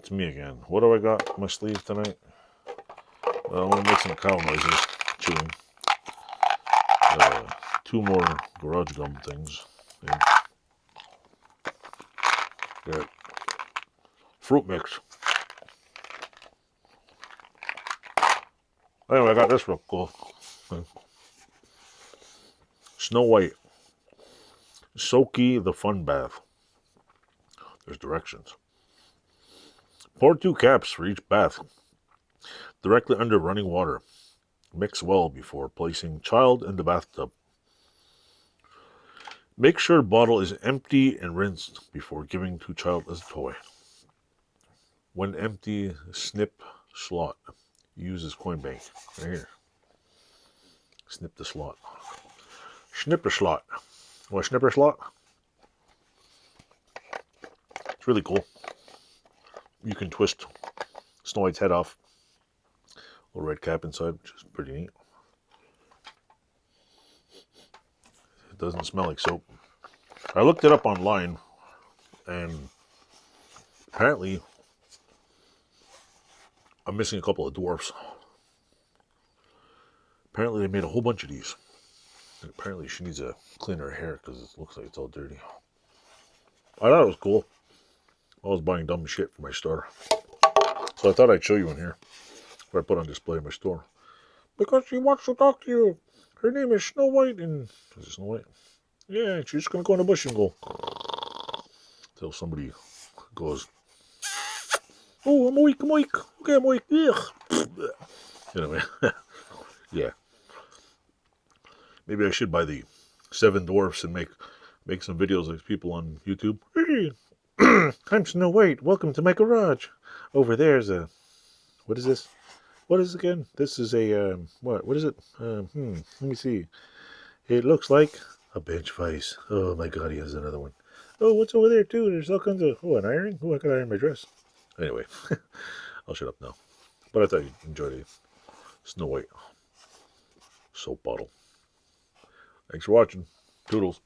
It's me again. What do I got on my sleeve tonight? I'm going to make some cow noises, chewing. 2 more garage gum things. Yeah. Got fruit mix. Anyway, I got this real cool. Snow White. Soaky the Fun Bath. There's directions. Pour 2 caps for each bath, directly under running water. Mix well before placing child in the bathtub. Make sure bottle is empty and rinsed before giving to child as a toy. When empty, snip slot. Use as coin bank. Right here. Snip the slot. Snipper slot. What, snipper slot? It's really cool. You can twist Snow White's head off. Little red cap inside, which is pretty neat. It doesn't smell like soap. I looked it up online, and apparently I'm missing a couple of dwarfs. Apparently they made a whole bunch of these. And apparently she needs to clean her hair because it looks like it's all dirty. I thought it was cool. I was buying dumb shit for my store. So I thought I'd show you in here. What I put on display in my store. Because she wants to talk to you. Her name is Snow White. And is it Snow White? Yeah, she's just going to go in the bush and go. Till somebody goes, oh, I'm awake, I'm awake. Okay, I'm awake. Ugh. Anyway. Yeah. Maybe I should buy the 7 dwarfs and make some videos like people on YouTube. Hey, I'm Snow White. Welcome to my garage. Over there's a... What is this? What is it again? This is a... What is it? Let me see. It looks like a bench vise. Oh my god, he has another one. Oh, what's over there too? There's all kinds of... Oh, an iron? Oh, I could iron my dress. Anyway, I'll shut up now. But I thought you'd enjoy the Snow White soap bottle. Thanks for watching. Toodles.